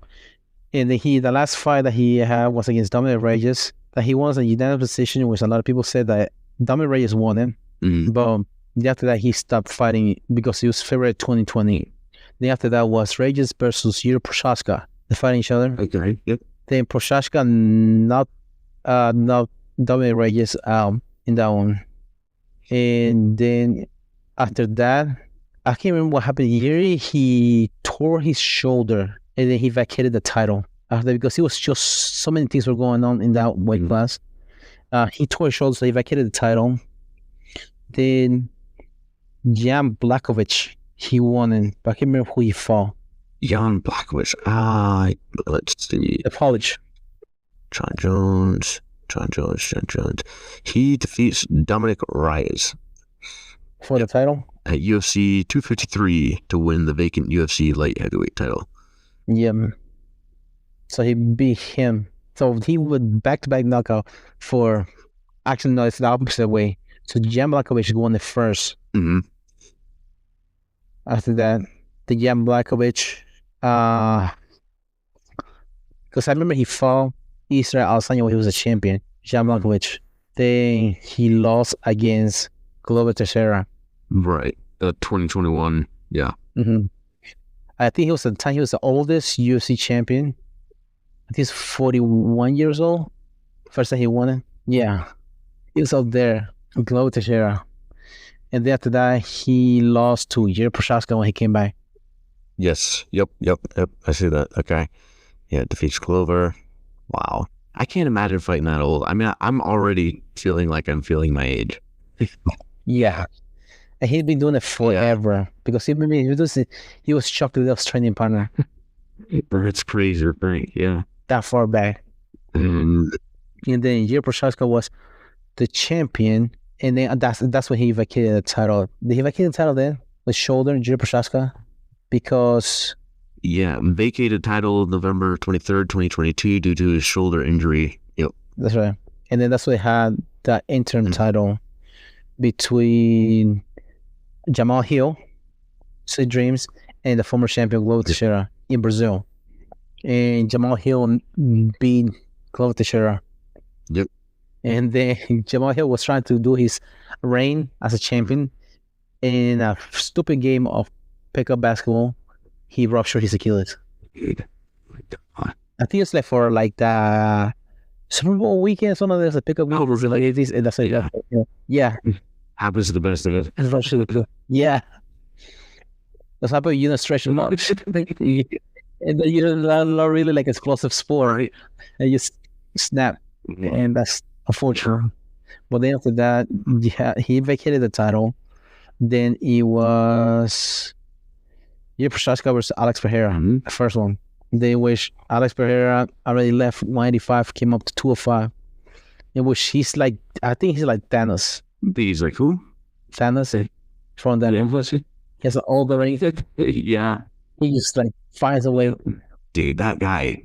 and the last fight that he had was against Dominic Reyes. That he won a unanimous decision, which a lot of people said that Dominic Reyes won it. Mm-hmm. But after that, he stopped fighting because it was February 2020. Then after that was Reyes versus Yuri Prochazka. They fighting each other. Okay. Yep. Then Prochazka not Dominic Reyes in that one. And then after that, I can't remember what happened. Yuri, he tore his shoulder and then he vacated the title after, because it was just so many things were going on in that weight class. He tore his shoulder, so he vacated the title. Then Jan Blachowicz, he won it, but I can't remember who he fought. Jan Blachowicz. Let's see. The college. John Jones. He defeats Dominic Reyes for the title at UFC 253 to win the vacant UFC Light Heavyweight title. Yeah. So he beat him. So he would back-to-back knockout for. Actually, no, it's the opposite way. So Jan Blachowicz won the first. Mm-hmm. After that, the Jan Blachowicz, because I remember he fought Israel Adesanya when he was a champion. Jan Blachowicz. Then he lost against Glover Teixeira. Right. 2021. Yeah. Mm-hmm. I think he was the oldest UFC champion. I think he's 41 years old. First time he won it. Yeah. He was up there. Glover Teixeira. And then after that, he lost to Yuri Prochazka when he came back. Yes. Yep. I see that. Okay. Yeah, defeats Glover. Wow. I can't imagine fighting that old. I mean, I'm already feeling like I'm feeling my age. Yeah. And he'd been doing it forever because he was shocked that he was training partner It's crazy, right? Yeah. that far back. And then Jiri Prochazka was the champion, and then that's when he vacated the title. Did he vacate the title then? With shoulder, Jiri Prochazka? Because vacated title November 23rd, 2022 due to his shoulder injury. Yep. That's right. And then that's why they had that interim title between Jamal Hill, Sweet Dreams, and the former champion Glover Teixeira in Brazil. And Jamal Hill beat Glover Teixeira. Yep. And then Jamal Hill was trying to do his reign as a champion in a stupid game of pickup basketball. He ruptured his Achilles. Dude. I think it's like for like the Super Bowl weekend, something like there's a pickup. Oh, really? And that's like, yeah. Happens to the best of it. Yeah. That's how you don't stretch them out. And then you're not really like explosive sport, right? And you snap. And that's unfortunate. But then after that, he vacated the title. Then it was Jiri Prochazka versus Alex Pereira, the first one. They wish Alex Pereira already left 185, came up to 205. In which he's like, I think he's like Thanos. He's like who? Thanos from that. He has an older ring. Yeah. He just like finds a way. Dude, that guy,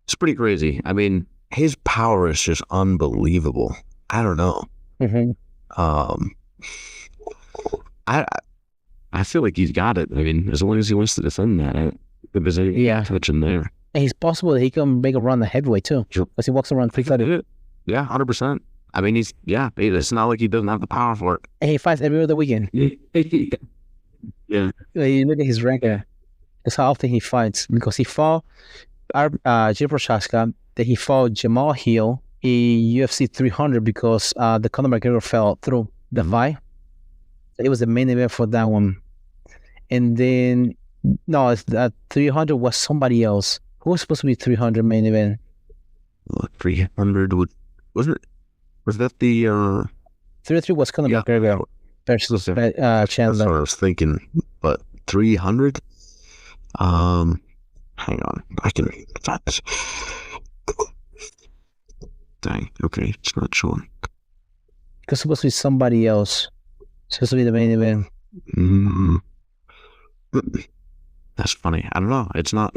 it's pretty crazy. I mean, his power is just unbelievable. I don't know. I feel like he's got it. I mean, as long as he wants to defend that, there's a touch in there. And it's possible that he can make a run the heavyweight too, because he walks around 330. Yeah, 100%. I mean, it's not like he doesn't have the power for it. And he fights every other weekend. Yeah. You look at his record. That's how often he fights, because he fought Jiri Prochazka, then he fought Jamal Hill in UFC 300 because the Conor McGregor fell through the fight. It was the main event for that one. And then, no, 300 was somebody else. Who was supposed to be 300 main event? 300 was that the 303 was Conor McGregor versus Chandler. That's what I was thinking. But 300? Hang on. I can find this. Dang, okay, it's not showing. It's supposed to be somebody else. It's supposed to be the main event. That's funny. I don't know. It's not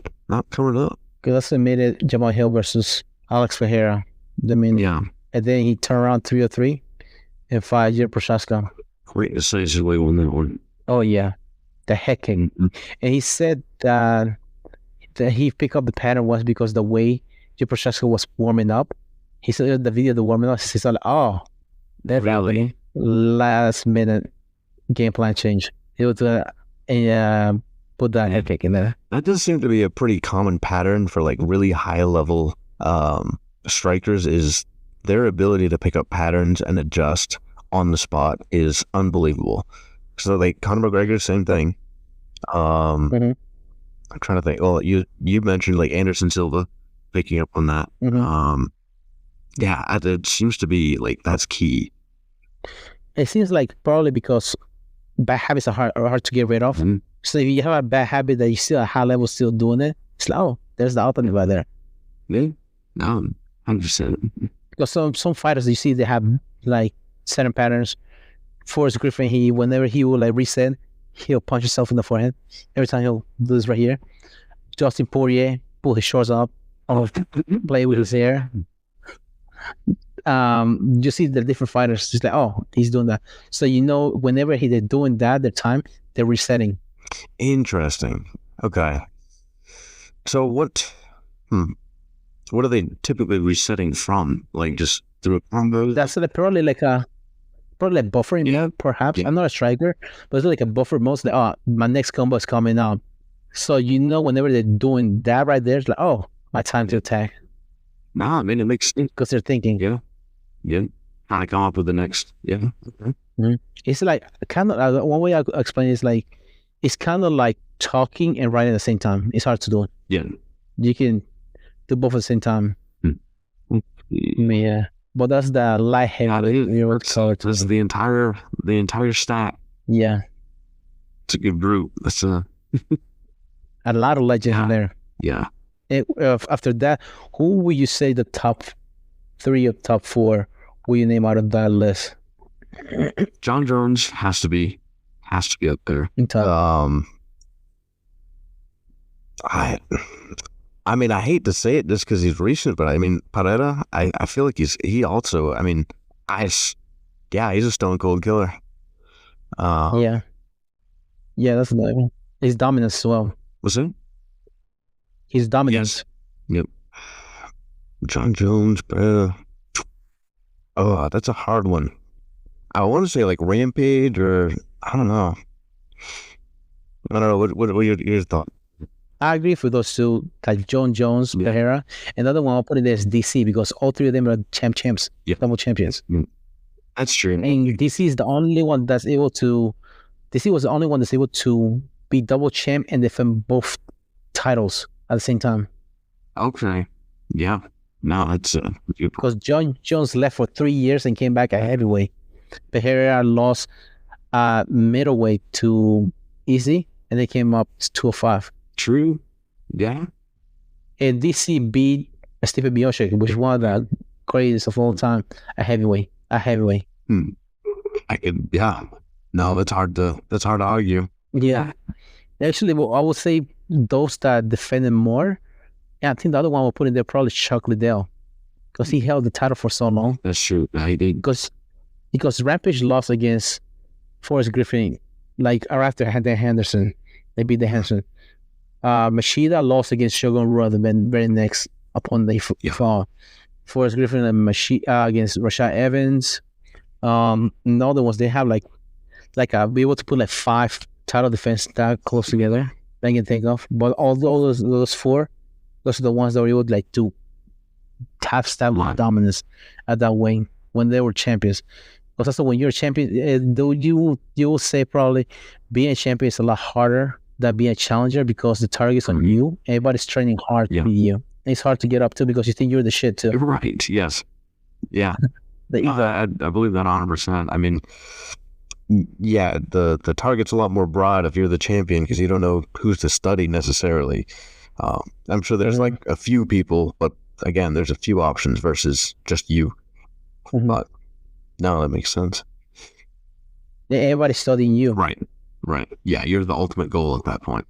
coming up. Because that's what made it Jamal Hill versus Alex Pereira. The main event. And then he turned around 303 and fought Jiri Prochazka. Great decisively won that one. Oh, yeah. The hecking. And he said that he picked up the pattern was because the way Jiri Prochazka was warming up. He said the video of the warming up, he's like, oh, that really last minute game plan change. He would put that head kick in there. That does seem to be a pretty common pattern for like really high level strikers, is their ability to pick up patterns and adjust on the spot is unbelievable. So like Conor McGregor, same thing. I'm trying to think. Well, you mentioned like Anderson Silva picking up on that. It seems to be like that's key. It seems like probably because bad habits are hard to get rid of. So if you have a bad habit that you still at high level still doing it, it's like, oh, there's the alternate right there. Yeah, no, 100%. Because some fighters you see, they have like certain patterns. Forrest Griffin, whenever he will like reset, he'll punch himself in the forehead. Every time he'll do this right here. Justin Poirier pull his shorts up, play with his hair. You see the different fighters, just like, oh, he's doing that. So whenever they're doing that, their time, they're resetting. Interesting. Okay. So what are they typically resetting from? Like just through a combo? That's probably like buffering mode, perhaps. I'm not a striker, but it's like a buffer mode. Like, my next combo is coming up. So whenever they're doing that right there, it's like, oh, my time to attack. Nah, I mean, it makes sense. Because they're thinking. Yeah. Trying to come up with the next. Yeah. Okay. It's like kind of one way I explain it is like it's kind of like talking and writing at the same time. It's hard to do. Yeah. You can do both at the same time. Yeah. But that's the light heavyweight. So this is the entire stack. Yeah, It's a good group. That's a lot of legends in there. yeah. After that, who would you say the top 3 or top 4 will you name out of that list? John Jones has to be up there. In top. I mean, I hate to say it just because he's recent, but I mean, Pereira, I feel like he also, I mean, he's a stone cold killer. Yeah, that's another one. He's dominant as well. Was it? He's dominant. Yep. John Jones, Pereira. Oh, that's a hard one. I want to say like Rampage, or I don't know. What are your thoughts? I agree with those two, like John Jones, Pereira. Another one I'll put it as DC because all 3 of them are champs, double champions. That's true. And DC is the only one that's able to. DC was the only one that's able to be double champ and defend both titles at the same time. Okay. Yeah. No, that's because John Jones left for 3 years and came back at heavyweight. Pereira lost middleweight to Easy, and they came up to 205. True. Yeah. And DC beat Stipe Miocic, which is one of the greatest of all time at heavyweight. I could. Yeah. No, that's hard to argue. Yeah. Actually, I would say those that defended more. Yeah, I think the other one we'll put in there probably Chuck Liddell, because he held the title for so long. That's true. He did. Because Rampage lost against Forrest Griffin, like right after Dan Henderson. They beat Dan Henderson. Machida lost against Shogun Rua the very next upon they fall. Forrest Griffin and Machida against Rashad Evans. The other ones they have like be able to put like 5 title defense that close together. They can take off. But all those 4, those are the ones that were able like to have stab dominance at that weight when they were champions. Because also when you're a champion, though you will say probably being a champion is a lot harder than being a challenger because the target's on you. Everybody's training hard to be you. And it's hard to get up to because you think you're the shit too. Right. Yes. Yeah. I believe that 100%. I mean, yeah, the target's a lot more broad if you're the champion because you don't know who's to study necessarily. I'm sure there's like a few people, but again, there's a few options versus just you. But no, that makes sense. Yeah, everybody's studying you. Right. Yeah, you're the ultimate goal at that point.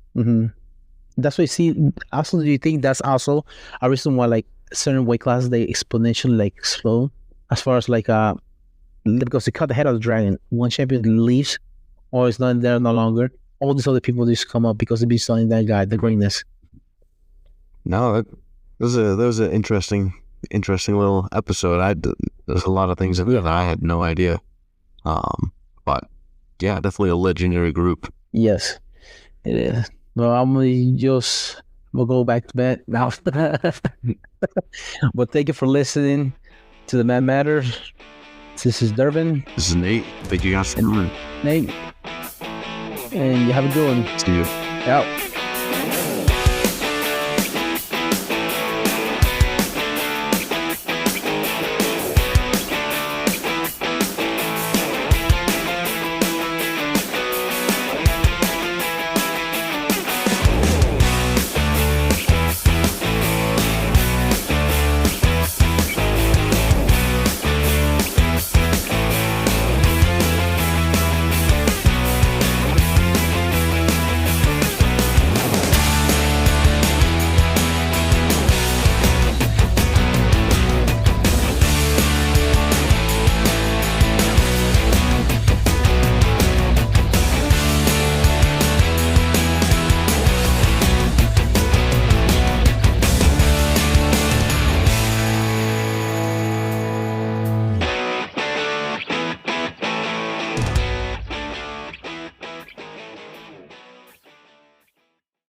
That's what you see. Also, do you think that's also a reason why like certain weight classes they exponentially like slow as far as like because they cut the head of the dragon, one champion leaves or is not there no longer, all these other people just come up because they've been studying that guy, the greatness. No, that was an interesting little episode. There's a lot of things in there that I had no idea. But yeah, definitely a legendary group. Yes, it is. Well, I'm gonna go back to bed now. But thank you for listening to the Man Matters. This is Durbin. This is Nate. Thank you guys for coming. Nate. And you have a good one. See you. Out.